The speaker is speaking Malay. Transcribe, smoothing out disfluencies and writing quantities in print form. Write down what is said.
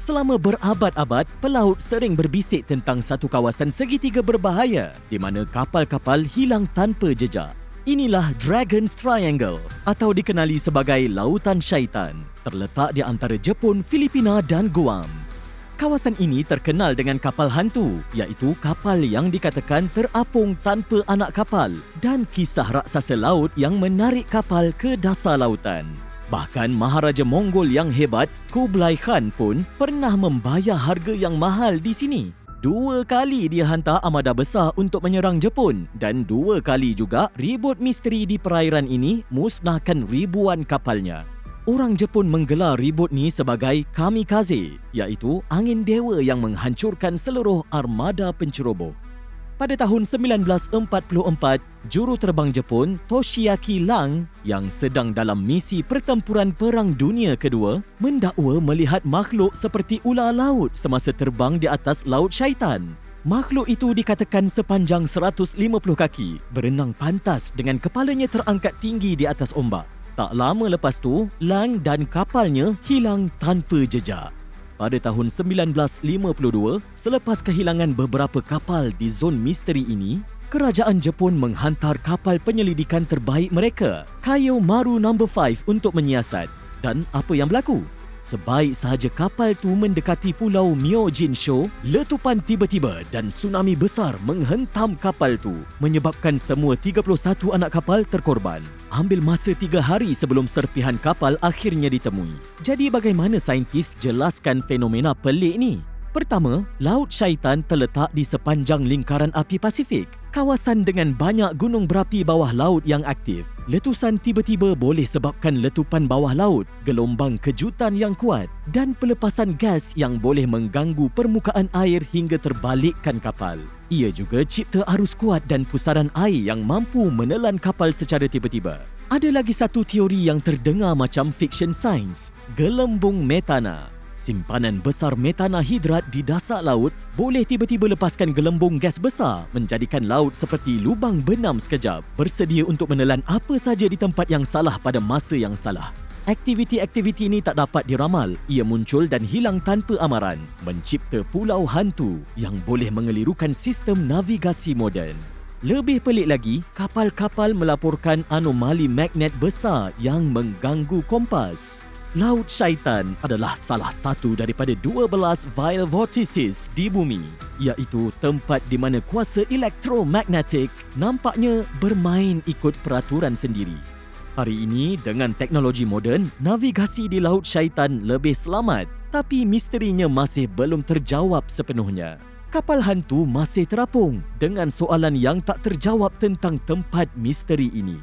Selama berabad-abad, pelaut sering berbisik tentang satu kawasan segitiga berbahaya di mana kapal-kapal hilang tanpa jejak. Inilah Dragon's Triangle atau dikenali sebagai Lautan Syaitan, terletak di antara Jepun, Filipina dan Guam. Kawasan ini terkenal dengan kapal hantu, iaitu kapal yang dikatakan terapung tanpa anak kapal dan kisah raksasa laut yang menarik kapal ke dasar lautan. Bahkan Maharaja Mongol yang hebat, Kublai Khan pun pernah membayar harga yang mahal di sini. 2 kali dia hantar armada besar untuk menyerang Jepun dan 2 kali juga ribut misteri di perairan ini musnahkan ribuan kapalnya. Orang Jepun menggelar ribut ni sebagai kamikaze, iaitu angin dewa yang menghancurkan seluruh armada penceroboh. Pada tahun 1944, juruterbang Jepun Toshiaki Lang yang sedang dalam misi pertempuran Perang Dunia Kedua mendakwa melihat makhluk seperti ular laut semasa terbang di atas Laut Syaitan. Makhluk itu dikatakan sepanjang 150 kaki, berenang pantas dengan kepalanya terangkat tinggi di atas ombak. Tak lama lepas tu, Lang dan kapalnya hilang tanpa jejak. Pada tahun 1952, selepas kehilangan beberapa kapal di zon misteri ini, kerajaan Jepun menghantar kapal penyelidikan terbaik mereka, Kaio Maru No. 5 untuk menyiasat. Dan apa yang berlaku? Sebaik sahaja kapal tu mendekati pulau Myojinsho, letupan tiba-tiba dan tsunami besar menghentam kapal tu, menyebabkan semua 31 anak kapal terkorban. Ambil masa 3 hari sebelum serpihan kapal akhirnya ditemui. Jadi bagaimana saintis jelaskan fenomena pelik ni? Pertama, Laut Syaitan terletak di sepanjang lingkaran api Pasifik, kawasan dengan banyak gunung berapi bawah laut yang aktif. Letusan tiba-tiba boleh sebabkan letupan bawah laut, gelombang kejutan yang kuat dan pelepasan gas yang boleh mengganggu permukaan air hingga terbalikkan kapal. Ia juga cipta arus kuat dan pusaran air yang mampu menelan kapal secara tiba-tiba. Ada lagi satu teori yang terdengar macam fiksyen sains, gelembung metana. Simpanan besar metana hidrat di dasar laut boleh tiba-tiba lepaskan gelembung gas besar, menjadikan laut seperti lubang benam sekejap, bersedia untuk menelan apa saja di tempat yang salah pada masa yang salah. Aktiviti-aktiviti ini tak dapat diramal. Ia muncul dan hilang tanpa amaran, mencipta pulau hantu yang boleh mengelirukan sistem navigasi moden. Lebih pelik lagi, kapal-kapal melaporkan anomali magnet besar yang mengganggu kompas. Laut Syaitan adalah salah satu daripada 12 vile vortices di bumi, iaitu tempat di mana kuasa elektromagnetik nampaknya bermain ikut peraturan sendiri. Hari ini, dengan teknologi moden, navigasi di Laut Syaitan lebih selamat, tapi misterinya masih belum terjawab sepenuhnya. Kapal hantu masih terapung dengan soalan yang tak terjawab tentang tempat misteri ini.